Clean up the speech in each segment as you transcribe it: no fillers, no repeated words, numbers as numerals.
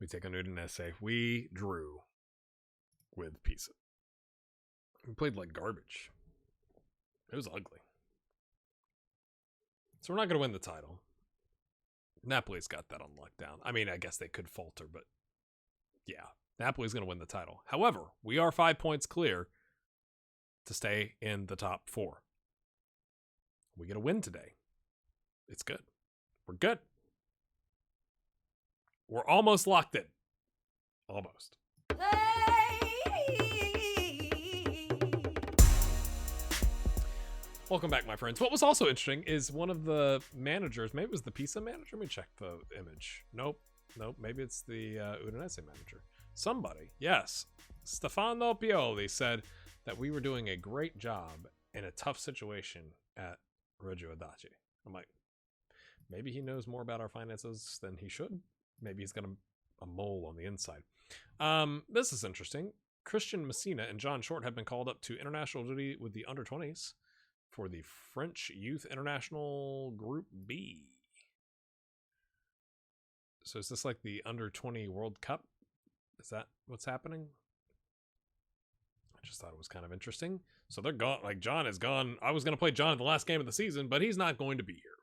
We take on Udinese. We drew with Pisa. We played like garbage. It was ugly. So we're not going to win the title. Napoli's got that on lockdown. I mean, I guess they could falter, but yeah, Napoli's going to win the title. However, we are 5 points clear to stay in the top 4. We get a win today. It's good. We're good. We're almost locked in. Almost. Welcome back, my friends. What was also interesting is one of the managers, maybe it was the Pisa manager. Let me check the image. Nope. Maybe it's the Udinese manager. Somebody, yes, Stefano Pioli said that we were doing a great job in a tough situation at Reggio Audace. I'm like, maybe he knows more about our finances than he should. Maybe he's got a mole on the inside. This is interesting. Christian Messina and John Short have been called up to international duty with the under-20s for the French Youth International Group B. So is this like the under-20 World Cup? Is that what's happening? I just thought it was kind of interesting. So they're gone. Like, John is gone. I was going to play John in the last game of the season, but he's not going to be here.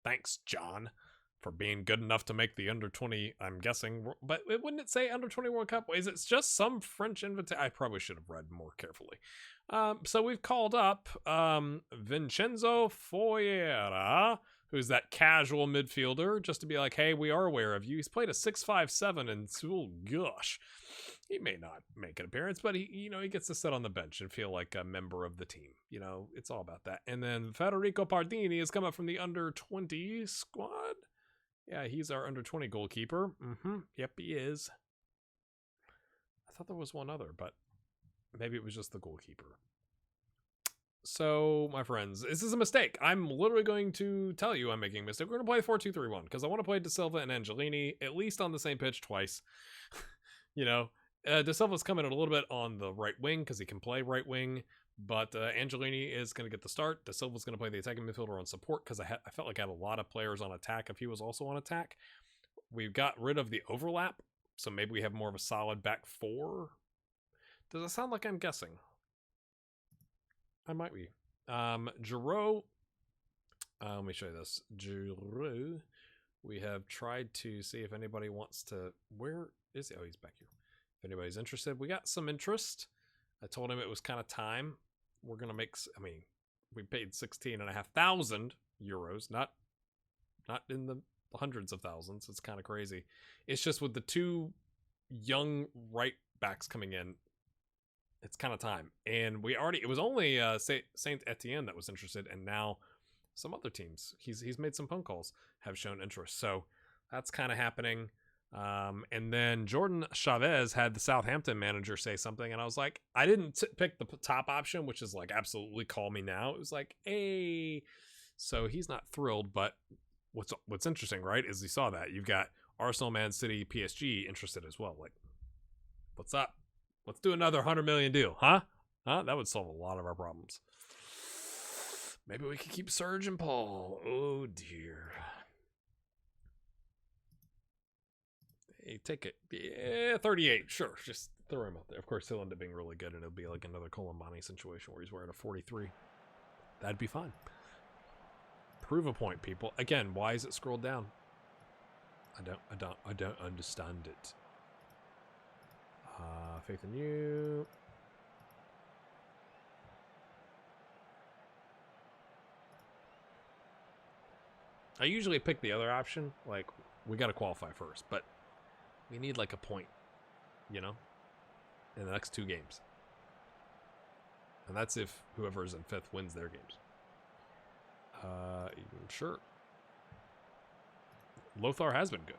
Thanks, John, for being good enough to make the under-20, I'm guessing. But wouldn't it say under-20 World Cup? Is it just some French invitation? I probably should have read more carefully. So we've called up Vincenzo Foyera, who's that casual midfielder, just to be like, hey, we are aware of you. He's played a 6.57, and oh gosh, he may not make an appearance, but he gets to sit on the bench and feel like a member of the team. It's all about that. And then Federico Pardini has come up from the under-20 squad. Yeah, he's our under-20 goalkeeper. Yep, he is. I thought there was one other, but maybe it was just the goalkeeper. So, my friends, this is a mistake. I'm literally going to tell you I'm making a mistake. We're going to play 4-2-3-1 because I want to play De Silva and Angelini at least on the same pitch twice. De Silva's coming in a little bit on the right wing because he can play right wing, but Angelini is going to get the start. De Silva's going to play the attacking midfielder on support because I felt like I had a lot of players on attack if he was also on attack. We've got rid of the overlap, so maybe we have more of a solid back 4. Does it sound like I'm guessing? I might be. Giroud. Let me show you this. Giroud. We have tried to see if anybody wants to... Where is he? Oh, he's back here. If anybody's interested. We got some interest. I told him it was kind of time. We're going to make... we paid 16,500 euros. Not in the hundreds of thousands. It's kind of crazy. It's just with the 2 young right backs coming in, it's kind of time. And it was only Saint Etienne that was interested, and now some other teams, he's made some phone calls, have shown interest. So that's kind of happening. And then Jordan Chavez had the Southampton manager say something, and I was like, I didn't pick the top option, which is like absolutely call me now. It was like, hey, so he's not thrilled. But what's interesting, right, is you saw that you've got Arsenal, Man City, PSG interested as well. Like, what's up? Let's do another 100 million deal, huh? That would solve a lot of our problems. Maybe we could keep Serge and Paul. Oh dear. Hey, take it. Yeah, 38. Sure, just throw him out there. Of course, he'll end up being really good, and it'll be like another Colombani situation where he's wearing a 43. That'd be fine. Prove a point, people. Again, why is it scrolled down? I don't understand it. Faith in you. I usually pick the other option. Like, we got to qualify first, but we need like a point, in the next 2 games. And that's if whoever's in 5th wins their games. Sure. Lothar has been good.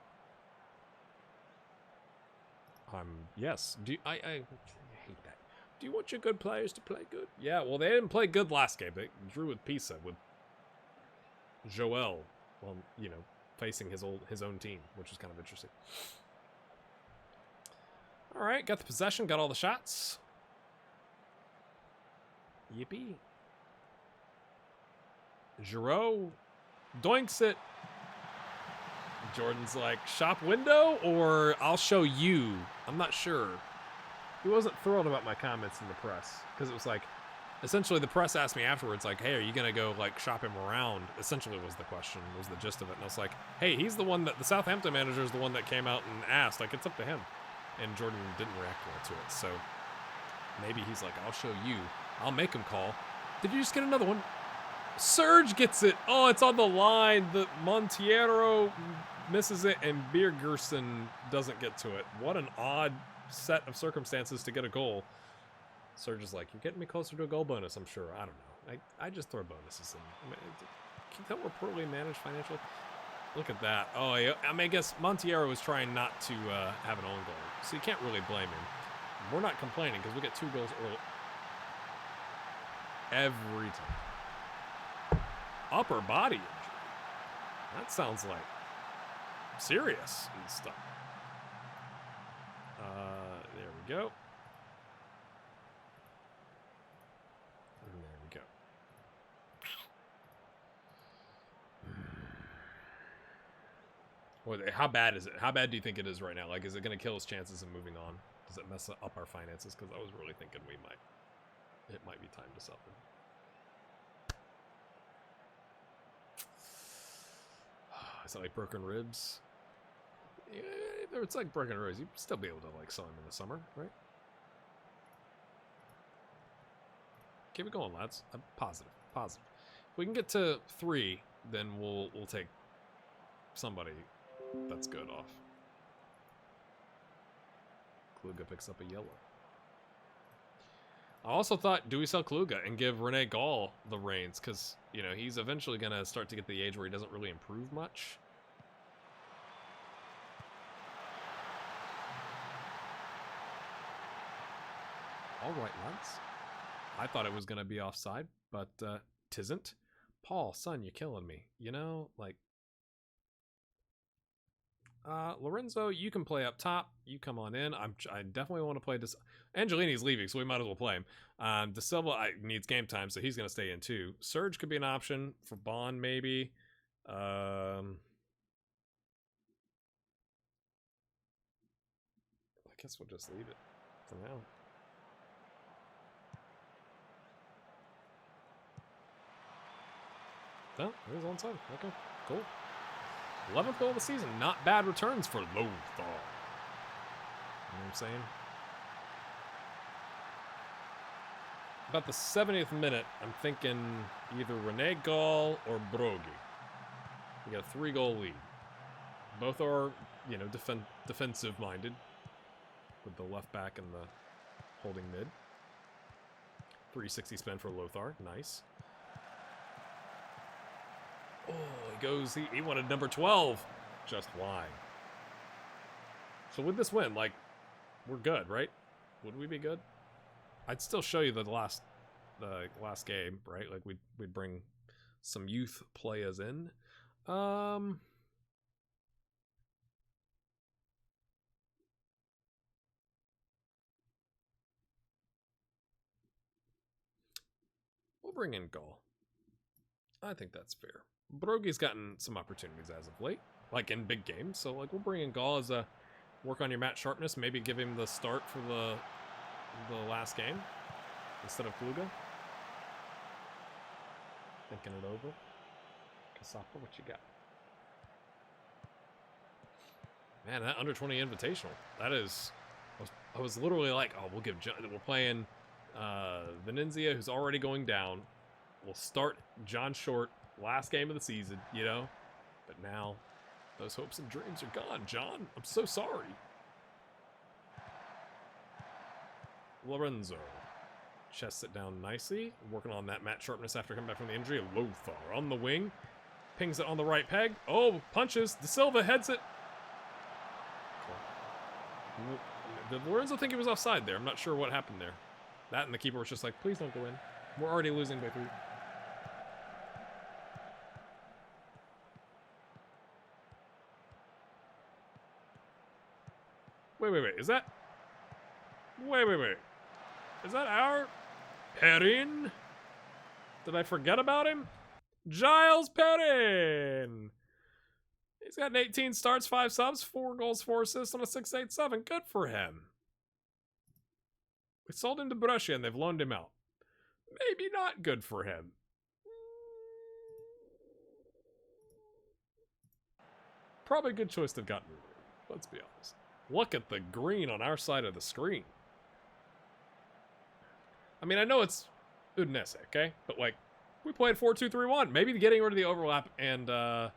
Yes. I hate that. Do you want your good players to play good? Yeah, well, they didn't play good last game. They drew with Pisa, with Joel, facing his own team, which was kind of interesting. All right, got the possession, got all the shots. Yippee. Giroud doinks it. Jordan's like, shop window or I'll show you. I'm not sure. He wasn't thrilled about my comments in the press because it was like, essentially the press asked me afterwards, like, hey, are you going to go like shop him around? Essentially was the question, was the gist of it. And I was like, hey, he's the one that, the Southampton manager is the one that came out and asked, like, it's up to him. And Jordan didn't react well to it. So maybe he's like, I'll show you. I'll make him call. Did you just get another one? Surge gets it. Oh, it's on the line. The Monteiro misses it and Birgerson doesn't get to it. What an odd set of circumstances to get a goal. Surge is like, you're getting me closer to a goal bonus, I'm sure. I don't know. I just throw bonuses in. Can you tell we're poorly managed financially? Look at that. Oh, yeah. I mean, I guess Monteiro was trying not to have an own goal, so you can't really blame him. We're not complaining because we get 2 goals early. Every time. Upper body injury. That sounds like serious and stuff. There we go. And there we go. Well, how bad is it? How bad do you think it is right now? Like, is it going to kill his chances of moving on? Does it mess up our finances? Because I was really thinking it might be time to sell him. Is that like broken ribs? Yeah, if it's like broken ribs, you'd still be able to like sell him in the summer, right? Keep it going, lads. I'm positive. If we can get to 3, then we'll take somebody that's good off. Kluga picks up a yellow. I also thought, do we sell Kluga and give Rene Gall the reins? Because, you know, he's eventually going to start to get the age where he doesn't really improve much. All right, lads. I thought it was going to be offside, but tisn't. Paul, son, you're killing me. You know, like... Lorenzo, you can play up top. You come on in. I definitely want to play this. Angelini's leaving, so we might as well play him. De Silva needs game time, so he's going to stay in too. Surge could be an option for Bond, maybe. I guess we'll just leave it for now. No, it was onside. Okay, cool. 11th goal of the season. Not bad returns for Lothar. You know what I'm saying? About the 70th minute, I'm thinking either Rene Gall or Broggi. We got a 3-goal lead. Both are, you know, defensive-minded with the left back and the holding mid. 360 spend for Lothar. Nice. Oh, he goes, he wanted number 12. Just why? So with this win, like, we're good, right? Would we be good? I'd still show you the last game, right? Like, we'd bring some youth players in. We'll bring in Gall. I think that's fair. Broggi's gotten some opportunities as of late, like in big games. So, like, we'll bring in Gall as a work on your match sharpness. Maybe give him the start for the last game instead of Kluga. Thinking it over. Kasapa, what you got? Man, that under 20 invitational. That is, I was literally like, oh, we'll give. We're playing Venezia, who's already going down. We'll start John Short. Last game of the season, you know? But now, those hopes and dreams are gone, John. I'm so sorry. Lorenzo. Chests it down nicely. Working on that match sharpness after coming back from the injury. Lothar on the wing. Pings it on the right peg. Oh, punches. De Silva heads it. Cool. Did Lorenzo think he was offside there? I'm not sure what happened there. That and the keeper was just like, please don't go in. We're already losing by 3. Wait. Is that... Wait. Is that our... Perrin? Did I forget about him? Giles Perrin! He's got 18 starts, 5 subs, 4 goals, 4 assists on a 687. Good for him. We sold him to Brescia and they've loaned him out. Maybe not good for him. Probably a good choice to have gotten rid of him. Let's be honest. Look at the green on our side of the screen. I mean, I know it's Udinese, okay? But, like, we played 4-2-3-1. Maybe getting rid of the overlap and, was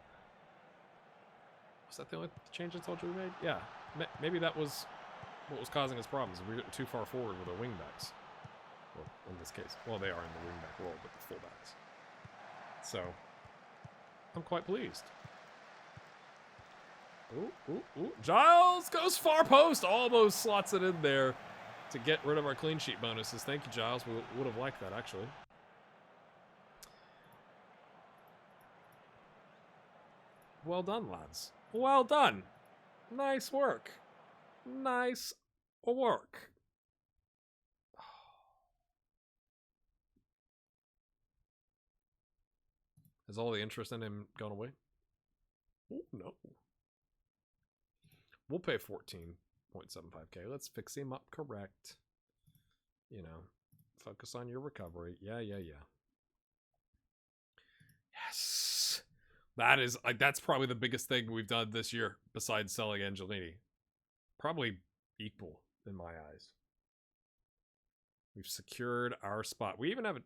that the only change I told you we made? Yeah. Maybe that was what was causing us problems. We were getting too far forward with our wingbacks. Well, in this case. Well, they are in the wingback role, but the fullbacks. So, I'm quite pleased. Ooh. Giles goes far post. Almost slots it in there to get rid of our clean sheet bonuses. Thank you, Giles. We would have liked that, actually. Well done, lads. Well done. Nice work. Nice work. Has all the interest in him gone away? Oh, no. We'll pay 14.75k. Let's fix him up correct. You know, focus on your recovery. Yeah. Yes. That is, like, that's probably the biggest thing we've done this year besides selling Angelini. Probably equal in my eyes. We've secured our spot. We even have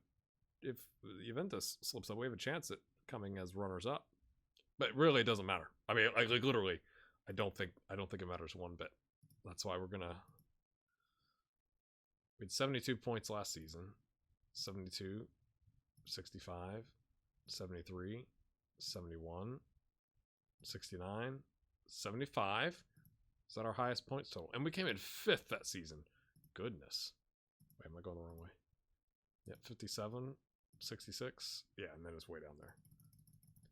if Juventus slips up, we have a chance at coming as runners up. But really, it doesn't matter. I mean, like literally, I don't think it matters one bit. That's why we're gonna. We had 72 points last season. 72, 65, 73, 71, 69, 75. Is that our highest points total? And we came in 5th that season. Goodness. Wait, am I going the wrong way? Yeah, 57, 66. Yeah, and then it's way down there.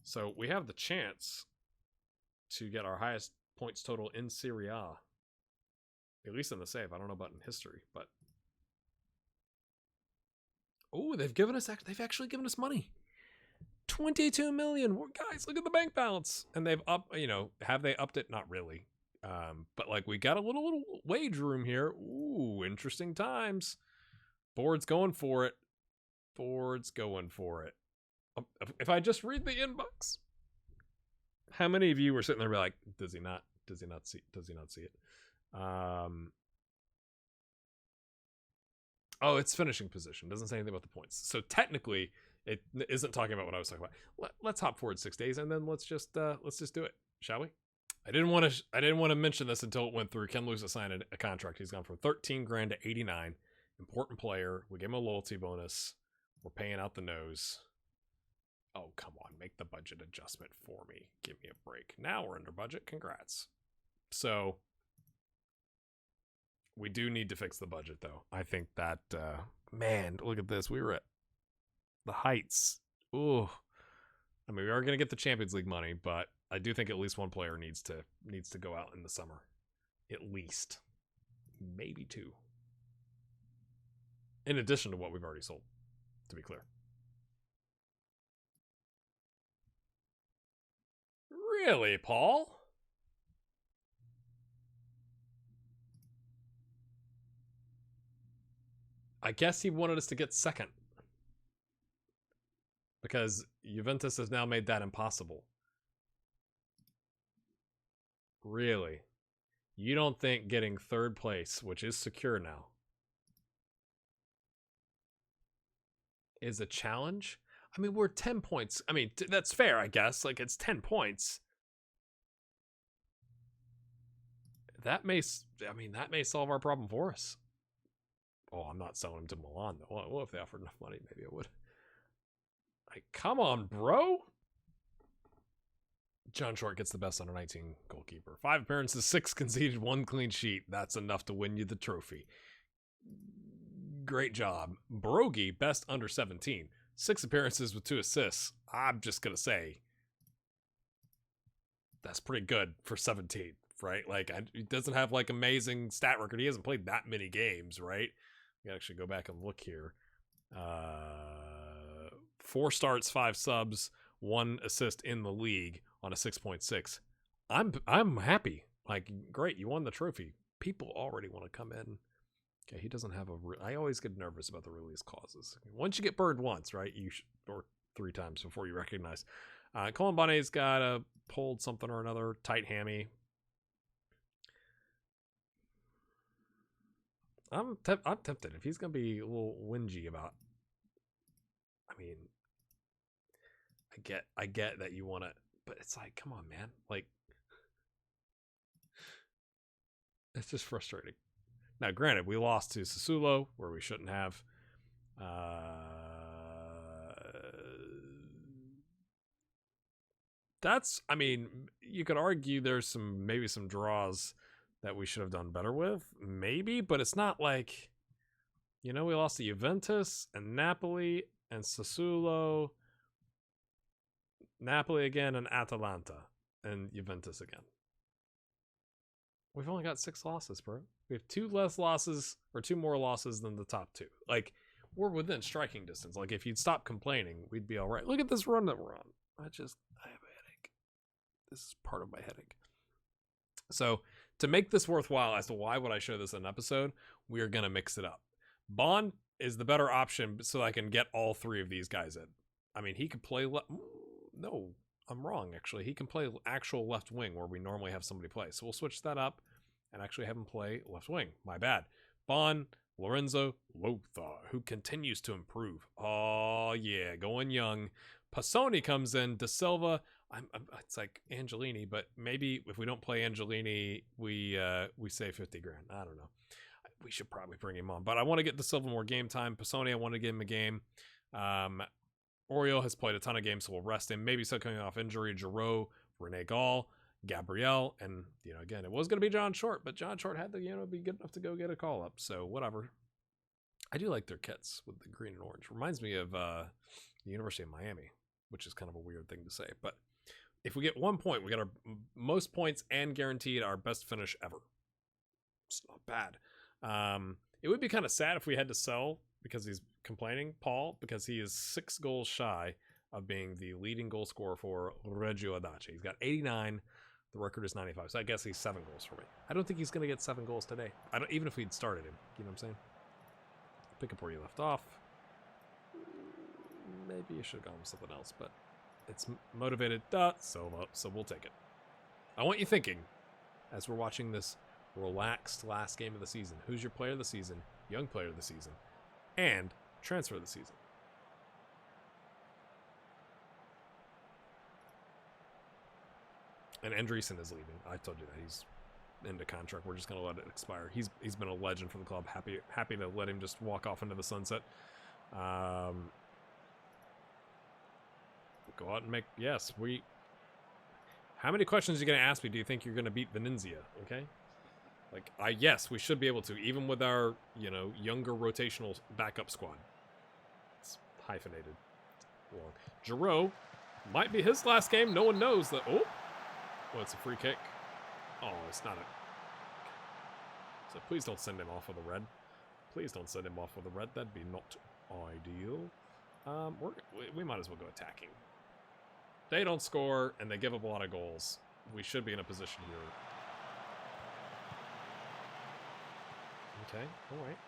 So we have the chance to get our highest points total in Serie A. At least in the save. I don't know about in history, but. Oh, they've actually given us money. 22 million. Guys, look at the bank balance. And they've have they upped it? Not really. But like we got a little wage room here. Ooh, interesting times. Board's going for it. If I just read the inbox, how many of you were sitting there like, does he not see it? Oh, it's finishing position. Doesn't say anything about the points. So technically, it isn't talking about what I was talking about. Let's hop forward 6 days and then let's just do it, shall we? I didn't want to mention this until it went through. Ken Lewis signed a contract. He's gone from 13 grand to 89. Important player. We gave him a loyalty bonus. We're paying out the nose. Oh, come on. Make the budget adjustment for me. Give me a break. Now we're under budget. Congrats. So, we do need to fix the budget, though. I think that, man, look at this. We were at the heights. Ooh. I mean, we are going to get the Champions League money, but I do think at least one player needs to go out in the summer. At least. Maybe 2. In addition to what we've already sold, to be clear. Really, Paul? I guess he wanted us to get second. Because Juventus has now made that impossible. Really? You don't think getting 3rd place, which is secure now, is a challenge? I mean, we're 10 points. I mean, that's fair, I guess. Like, it's 10 points. That may solve our problem for us. Oh, I'm not selling him to Milan, though. Well, if they offered enough money, maybe I would. Like, come on, bro. John Short gets the best under 19 goalkeeper. 5 appearances, 6 conceded, 1 clean sheet. That's enough to win you the trophy. Great job. Brogy, best under 17. 6 appearances with 2 assists. I'm just going to say, that's pretty good for 17, right? Like, he doesn't have, like, amazing stat record. He hasn't played that many games, right? We can actually go back and look here. 4 starts, 5 subs, 1 assist in the league on a 6.6. I'm happy. Like, great, you won the trophy. People already want to come in. Okay, he doesn't have I always get nervous about the release clauses. Once you get burned once, right? Or 3 times before you recognize. Colin Bonnet's got a pulled something or another, tight hammy. I'm tempted. If he's gonna be a little whingy about, I mean, I get that you want to, but it's like, come on, man. Like, it's just frustrating. Now, granted, we lost to Sassuolo where we shouldn't have. I mean, you could argue there's maybe some draws that we should have done better with, maybe, but it's not like, we lost to Juventus and Napoli and Sassuolo, Napoli again, and Atalanta, and Juventus again. We've only got 6 losses, bro. We have 2 more losses than the top 2. Like, we're within striking distance. Like, if you'd stop complaining, we'd be all right. Look at this run that we're on. I have a headache. This is part of my headache. So, to make this worthwhile as to why would I show this in an episode, we are going to mix it up. Bond is the better option so I can get all 3 of these guys in. I mean, he could play... No, I'm wrong, actually. He can play actual left wing where we normally have somebody play. So we'll switch that up and actually have him play left wing. My bad. Bon, Lorenzo, Lothar, who continues to improve. Oh, yeah, going young. Passoni comes in. De Silva, it's like Angelini, but maybe if we don't play Angelini, we save 50 grand. I don't know. We should probably bring him on. But I want to get De Silva more game time. Passoni, I want to give him a game. Oriol has played a ton of games, so we'll rest him. Maybe still coming off injury. Giroud, Rene Gall, Gabriel, and, again, it was going to be John Short, but John Short had to, be good enough to go get a call-up, so whatever. I do like their kits with the green and orange. Reminds me of the University of Miami, which is kind of a weird thing to say, but if we get 1 point, we got our most points and guaranteed our best finish ever. It's not bad. It would be kind of sad if we had to sell because he's complaining, Paul, because he is 6 goals shy of being the leading goal scorer for Reggio Audace. He's got 89. The record is 95. So I guess he's 7 goals for me. I don't think he's going to get 7 goals today. Even if we'd started him. You know what I'm saying? Pick up where you left off. Maybe you should have gone with something else, but it's motivated. So we'll take it. I want you thinking, as we're watching this relaxed last game of the season, who's your player of the season, young player of the season, and transfer of the season? And Andreessen is leaving. I told you that he's into contract. We're just going to let it expire. He's been a legend for the club. Happy to let him just walk off into the sunset. Go out and make... Yes, we... How many questions are you going to ask me? Do you think you're going to beat Venezia? Okay? Like, yes, we should be able to, even with our, younger rotational backup squad. It's hyphenated. Long. Giroud might be his last game. No one knows that. Oh, it's a free kick. Oh, it's not a... So please don't send him off with a red. Please don't send him off with a red. That'd be not ideal. We might as well go attacking. They don't score, and they give up a lot of goals. We should be in a position here. Okay, all right.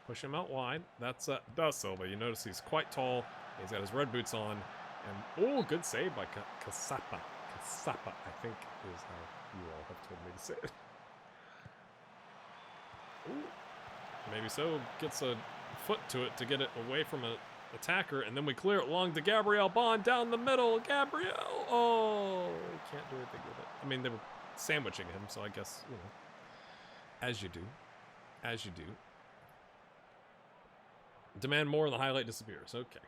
Push him out wide. That's Da Silva. You notice he's quite tall. He's got his red boots on. And, good save by Casapa. Casapa, I think, is how you all have told me to say it. Ooh. Maybe so. Gets a foot to it to get it away from an attacker. And then we clear it long to Gabriel Bond down the middle. Gabriel! Oh, can't do anything with it. I mean, they were sandwiching him, so I guess, as you do. As you do. Demand more and the highlight disappears. Okay.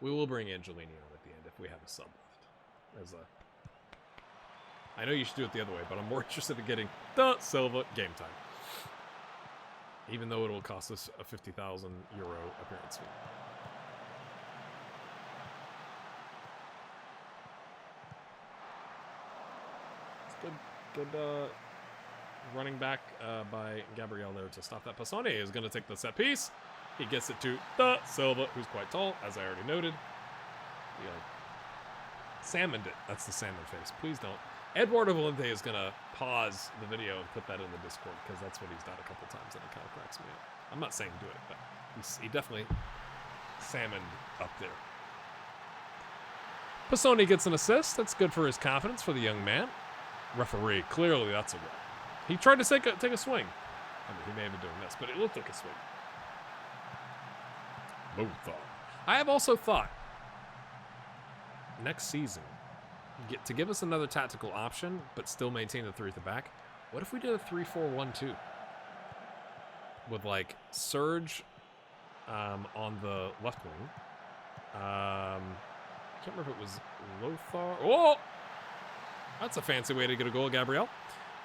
We will bring Angelini on at the end if we have a sub left. I know you should do it the other way, but I'm more interested in getting Da Silva game time. Even though it will cost us a €50,000 appearance fee. It's good running back by Gabriel there to stop that. Passoni is going to take the set piece. He gets it to Da Silva, who's quite tall, as I already noted. Salmoned it. That's the salmon face. Please don't. Eduardo Valente is going to pause the video and put that in the Discord because that's what he's done a couple times and it kind of cracks me up. I'm not saying do it, but he definitely salmoned up there. Pisoni gets an assist. That's good for his confidence for the young man. Referee, clearly that's a red. He tried to take a swing. I mean, he may have been doing this, but it looked like a swing. I have also thought next season, to give us another tactical option, but still maintain the 3 at the back, what if we did a 3-4-1-2? With, like, Serge on the left wing. I can't remember if it was Lothar. Oh! That's a fancy way to get a goal, Gabriel.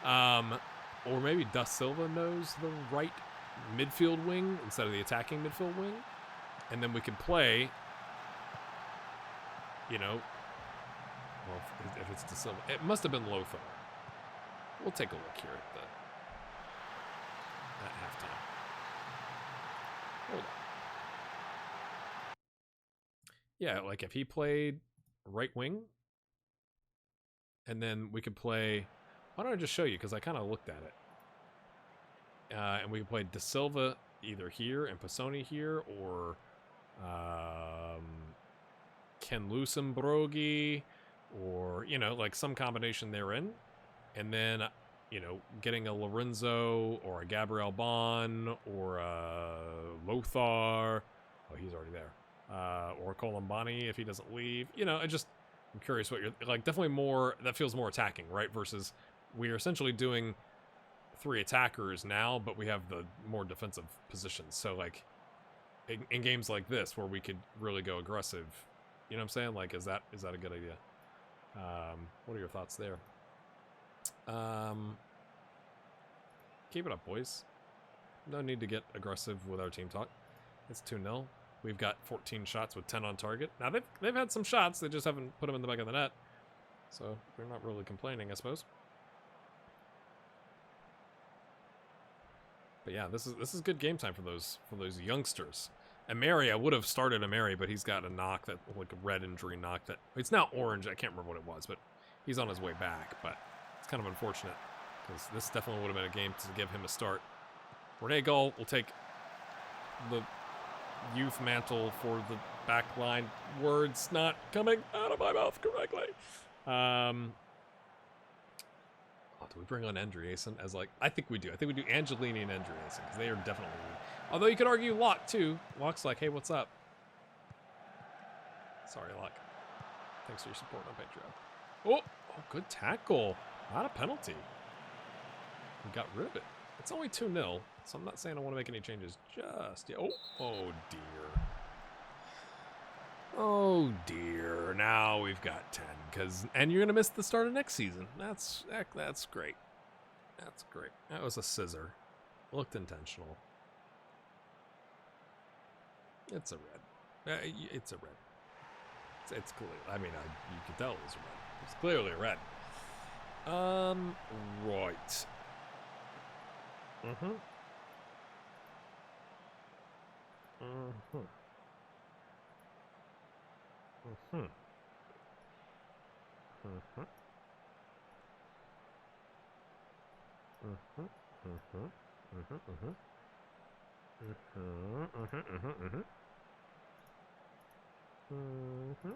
Or maybe Da Silva knows the right midfield wing instead of the attacking midfield wing. And then we can play, you know, well, if it's Da Silva. It must have been Lothar. We'll take a look here at halftime. Hold on. Yeah, like if he played right wing, and then we could play. Why don't I just show you? Because I kind of looked at it. And we could play Da Silva either here and Pisoni here, or Ken Lusenbrogi, or, you know, like some combination therein. And then, you know, getting a Lorenzo or a Gabriel Bon or a Lothar. Oh, he's already there. Or Colombani if he doesn't leave. You know, I'm curious what you're like. Definitely more, that feels more attacking, right? Versus we are essentially doing 3 attackers now, but we have the more defensive positions. So like in games like this where we could really go aggressive, you know what I'm saying? Like, is that a good idea? What are your thoughts there? Keep it up, boys. No need to get aggressive with our team talk. It's 2-0. We've got 14 shots with 10 on target. Now, they've had some shots. They just haven't put them in the back of the net. So, we're not really complaining, I suppose. But yeah, this is good game time for those youngsters. Ameri, I would have started Ameri, but he's got a knock, that like a red injury knock that it's now orange. I can't remember what it was, but he's on his way back. But it's kind of unfortunate because this definitely would have been a game to give him a start. Rene Gull will take the youth mantle for the back line. Words not coming out of my mouth correctly. Do we bring on Andreasen as like, I think we do. I think we do Angelini and Andreasen because they are definitely, although you could argue Locke too. Locke's like, hey, what's up? Sorry, Locke. Thanks for your support on Patreon. Oh, good tackle. Not a penalty. We got rid of it. It's only 2-0, so I'm not saying I want to make any changes just yet. Oh dear. Oh dear, now we've got 10, and you're gonna miss the start of next season. That's great. That's great. That was a scissor. Looked intentional. It's a red. It's a red. It's clear. I mean, you could tell it was a red. It's clearly a red. Right. Mm-hmm. Mm-hmm. Mm-hmm. Mm-hmm. Mm-hmm. Mm-hmm. Mm-hmm. Mm-hmm. Mm-hmm. Mm-hmm. Mm-hmm.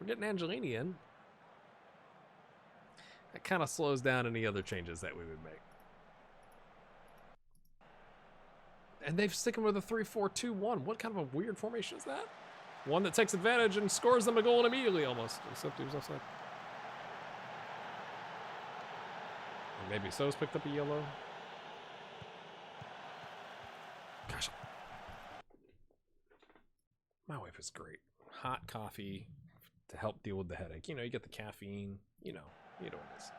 We're getting Angelini in. That kind of slows down any other changes that we would make. And they've sticking with a 3-4-2-1. What kind of a weird formation is that? One that takes advantage and scores them a goal immediately almost. Except he was offside. Or maybe So's picked up a yellow. Gosh. My wife is great. Hot coffee to help deal with the headache. You know, you get the caffeine. You know what it is.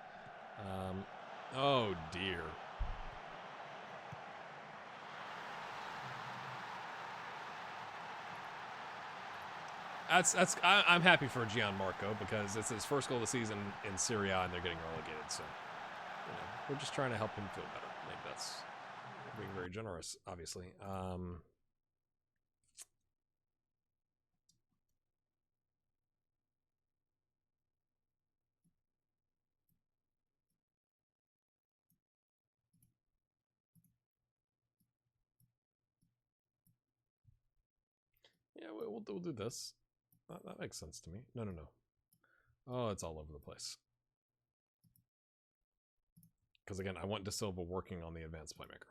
Oh dear. I'm happy for Gianmarco because it's his first goal of the season in Serie A and they're getting relegated. So we're just trying to help him feel better. Maybe that's being very generous, obviously. Yeah, we'll do this. That makes sense to me. No. Oh, it's all over the place. Because again, I want De Silva working on the advanced playmaker.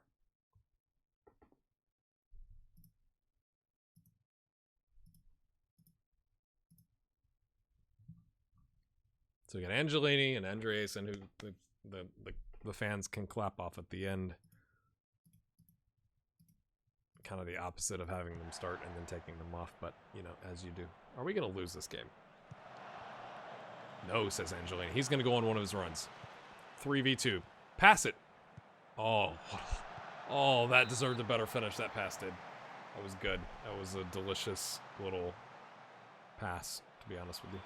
So we got Angelini and Andreasen, who the fans can clap off at the end. Kind of the opposite of having them start and then taking them off, but as you do. Are we going to lose this game? No, says Angelini. He's going to go on one of his runs. 3v2. Pass it. Oh, that deserved a better finish. That pass did. That was good. That was a delicious little pass, to be honest with you.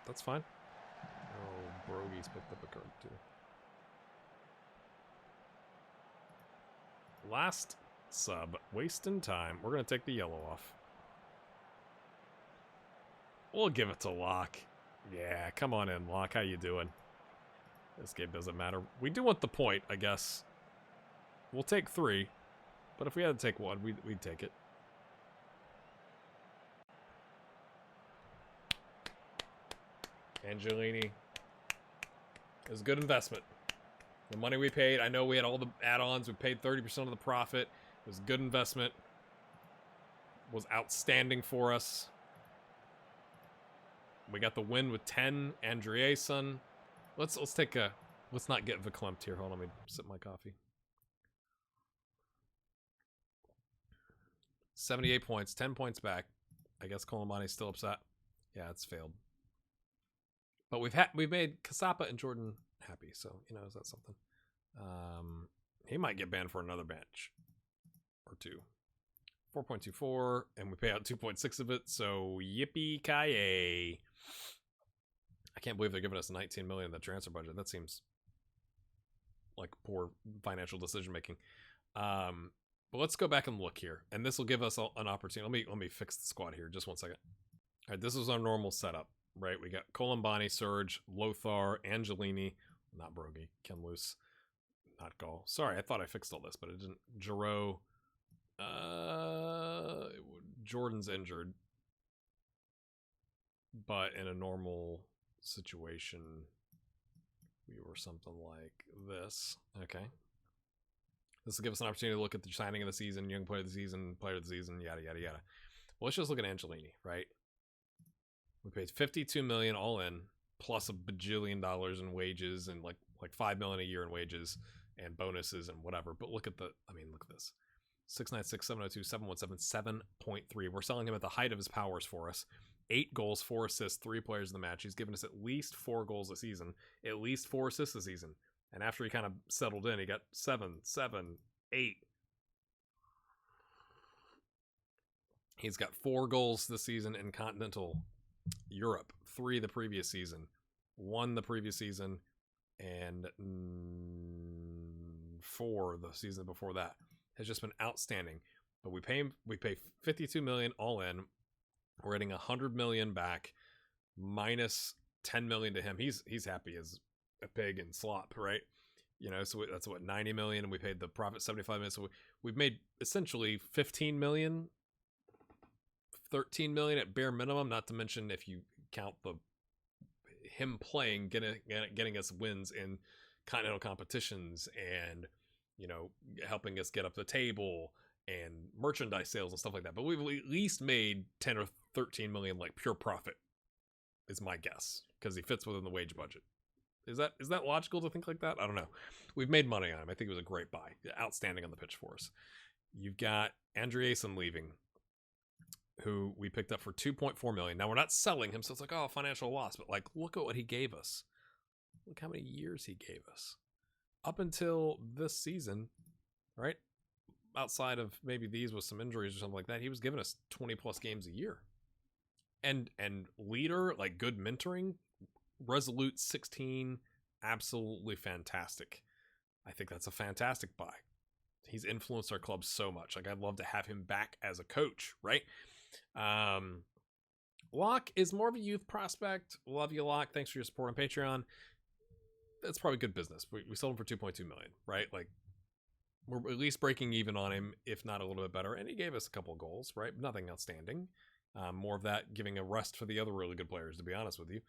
That's fine. Oh, Brogy's picked up a card too. Last sub. Wasting time. We're going to take the yellow off. We'll give it to Locke. Yeah, come on in, Locke. How you doing? This game doesn't matter. We do want the point, I guess. We'll take 3. But if we had to take 1, we'd take it. Angelini. It was a good investment. The money we paid, I know we had all the add-ons. We paid 30% of the profit. It was a good investment. It was outstanding for us. We got the win with 10. Andreasen. Let's take a... Let's not get verklempt here. Hold on, let me sip my coffee. 78 points. 10 points back. I guess Colombani's still upset. Yeah, it's failed. But we've made Casapa and Jordan happy, so is that something? He might get banned for another bench or 2. 4.24, and we pay out 2.6 of it. So yippee ki-yay! I can't believe they're giving us 19 million in the transfer budget. That seems like poor financial decision making. But let's go back and look here, and this will give us an opportunity. Let me fix the squad here. Just 1 second. All right, this is our normal setup. Right, we got Colombani, Serge, Lothar, Angelini, not Brogy, Ken Luce, not Gall. Sorry, I thought I fixed all this, but it didn't. Giroux, Jordan's injured, but in a normal situation, we were something like this. Okay, this will give us an opportunity to look at the signing of the season, young player of the season, yada yada yada. Well, let's just look at Angelini, right? We paid $52 million all in, plus a bajillion dollars in wages and like $5 million a year in wages and bonuses and whatever. But look at this. 696, 702, 717, 7.3. We're selling him at the height of his powers for us. 8 goals, 4 assists, 3 players in the match. He's given us at least 4 goals a season, at least 4 assists a season. And after he kind of settled in, he got 7, 8. He's got 4 goals this season in Continental Europe, 3 the previous season, 1 the previous season, and 4 the season before that. Has just been outstanding. But we pay 52 million all in. We're getting 100 million back, minus 10 million to him. He's happy as a pig in slop, right? So that's what, 90 million, and we paid the profit 75 million. So we've made essentially 15 million. 13 million at bare minimum, not to mention if you count him playing, getting us wins in continental competitions and helping us get up the table and merchandise sales and stuff like that. But we've at least made 10 or 13 million like pure profit is my guess, because he fits within the wage budget. Is that logical to think like that? I don't know. We've made money on him. I think it was a great buy. Outstanding on the pitch for us. You've got Andreasen leaving, who we picked up for 2.4 million. Now we're not selling him, so it's like, oh, financial loss. But look at what he gave us. Look how many years he gave us. Up until this season, right? outside of maybe these with some injuries or something like that, he was giving us 20 plus games a year. And leader, like good mentoring, resolute 16, absolutely fantastic. I think that's a fantastic buy. He's influenced our club so much. Like, I'd love to have him back as a coach, right? Locke is more of a youth prospect. Love you, Locke. Thanks for your support on Patreon. That's probably good business. We sold him for 2.2 million, right? Like, we're at least breaking even on him, if not a little bit better. And he gave us a couple of goals, right? Nothing outstanding. More of that, giving a rest for the other really good players, to be honest with you.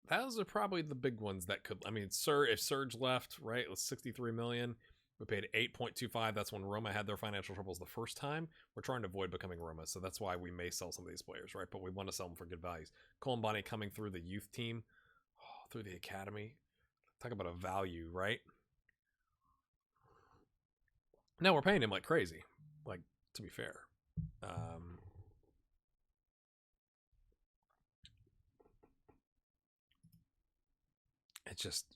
Those are probably the big ones that could. I mean, if Serge left, right, it was 63 million. We paid 8.25. That's when Roma had their financial troubles the first time. We're trying to avoid becoming Roma, so that's why we may sell some of these players, right? But we want to sell them for good values. Colombani coming through the youth team, through the academy. Talk about a value, right? Now we're paying him like crazy. Like, to be fair. It's just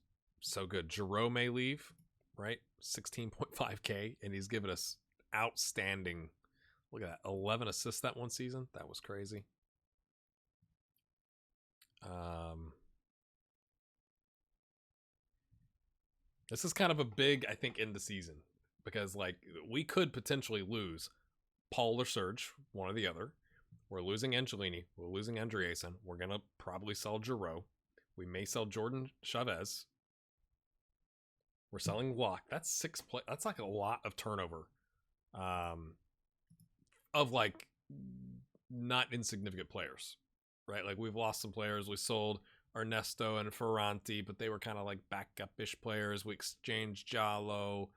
so good. Giroud may leave, right? 16.5K, and he's given us outstanding. Look at that, 11 assists that one season. That was crazy. This is kind of a big, I think, end the season, because like we could potentially lose Paul or Serge, one or the other. We're losing Angelini. We're losing Andreasen. We're gonna probably sell Giroud. We may sell Jordan Chavez. We're selling Locke. That's 6 play. That's like a lot of turnover. Of like not insignificant players, right? Like we've lost some players. We sold Ernesto and Ferranti, but they were kind of like backup-ish players. We exchanged Giallo,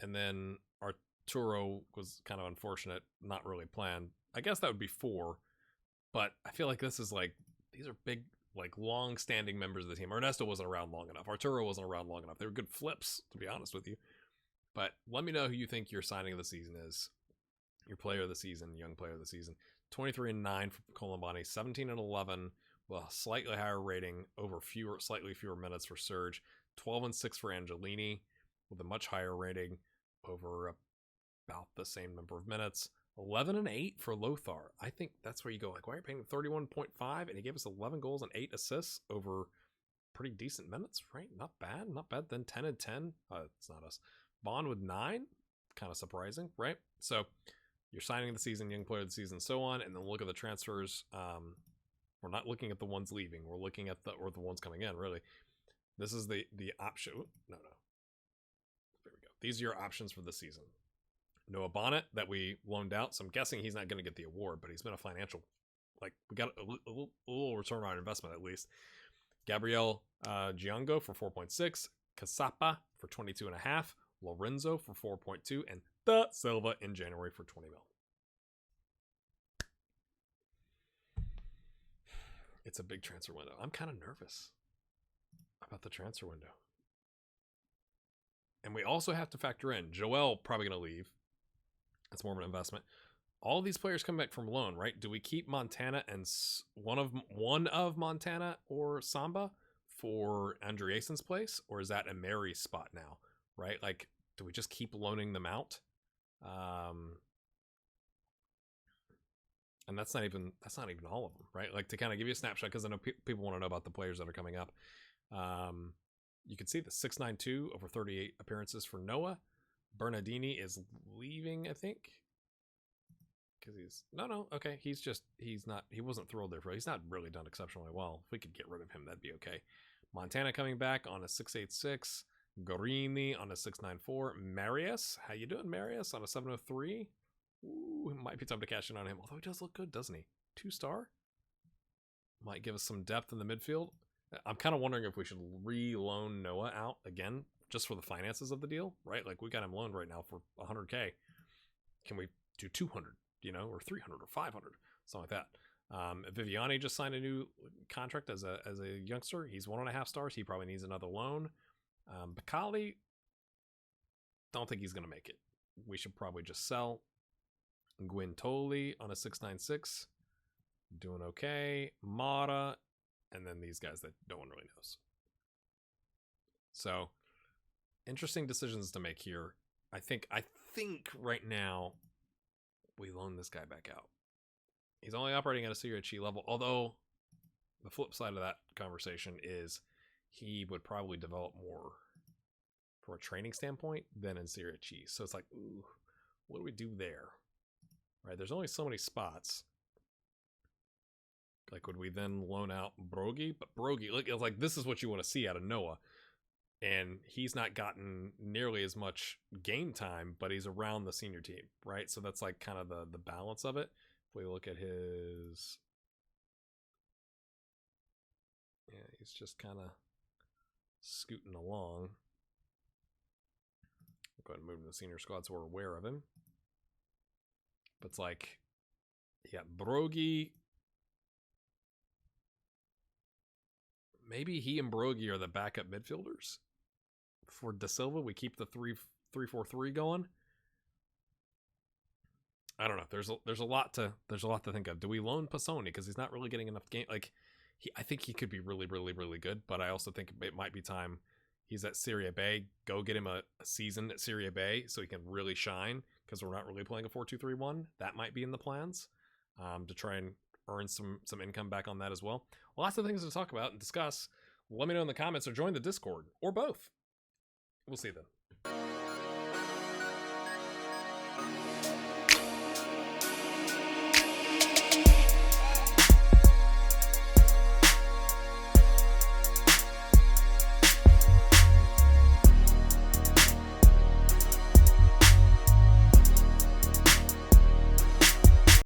and then Arturo was kind of unfortunate, not really planned. I guess that would be 4, but I feel like this is like, these are big, like long-standing members of the team. Ernesto wasn't around long enough. Arturo wasn't around long enough. They were good flips, to be honest with you. But let me know who you think your signing of the season is. Your player of the season, young player of the season. 23-9 for Colombani, 17-11 with a slightly higher rating, over slightly fewer minutes for Serge. 12-6 for Angelini with a much higher rating, over about the same number of minutes. 11-8 for Lothar. I think that's where you go, like, why are you paying 31.5? And he gave us 11 goals and 8 assists over pretty decent minutes, right? Not bad. Then 10-10. It's not us. Bond with 9. Kind of surprising, right? So you're signing the season, young player of the season, so on, and then look at the transfers. We're not looking at the ones leaving. We're looking at the ones coming in, really. This is the option. No. There we go. These are your options for the season. Noah Bonnet, that we loaned out, so I'm guessing he's not going to get the award, but he's been a financial, like, we got a little return on our investment at least. Gabriel Giongo for 4.6, Casapa for 22.5, Lorenzo for 4.2, and Da Silva in January for 20 mil. It's a big transfer window. I'm kind of nervous about the transfer window. And we also have to factor in Joel probably going to leave. That's more of an investment. All of these players come back from loan, right? Do we keep Montana and one of Montana or Samba for Andreasen's place, or is that a Mary's spot now, right? Like, do we just keep loaning them out? And that's not even all of them, right? Like, to kind of give you a snapshot, because I know people want to know about the players that are coming up. You can see the 692 over 38 appearances for Noah. Bernardini is leaving, I think, because he wasn't thrilled there. He's not really done exceptionally well. If we could get rid of him, that'd be okay. Montana coming back on a 686. Gorini on a 694. Marius, how you doing, Marius, on a 703? Ooh, it might be time to cash in on him, although he does look good, doesn't he? 2-star. Might give us some depth in the midfield. I'm kind of wondering if we should re-loan Noah out again, just for the finances of the deal, right? Like, we got him loaned right now for 100K. Can we do 200, or 300 or 500, something like that? Viviani just signed a new contract as a youngster. He's 1.5 stars. He probably needs another loan. Bacali, don't think he's going to make it. We should probably just sell. Guintoli on a 696, doing okay. Mara, and then these guys that no one really knows. So interesting decisions to make here. I think right now we loan this guy back out. He's only operating at a Serie C level, although the flip side of that conversation is he would probably develop more from a training standpoint than in Serie C. So it's like, ooh, what do we do there? Right? There's only so many spots. Like, would we then loan out Broghi? But Broghi, like this is what you want to see out of Noah. And he's not gotten nearly as much game time, but he's around the senior team, right? So that's like kind of the balance of it. If we look at his... Yeah, he's just kind of scooting along. Go ahead and move to the senior squad so we're aware of him. But it's like, you got Broghi. Maybe he and Broghi are the backup midfielders. For Da Silva, we keep the 3-4-3 going. I don't know. There's a lot to think of. Do we loan Pisoni because he's not really getting enough game? Like, I think he could be really, really, really good, but I also think it might be time. He's at Serie B. Go get him a season at Serie B so he can really shine, because we're not really playing a 4-2-3-1. That might be in the plans to try and earn some income back on that as well. Lots of things to talk about and discuss. Let me know in the comments or join the Discord, or both. We'll see you then.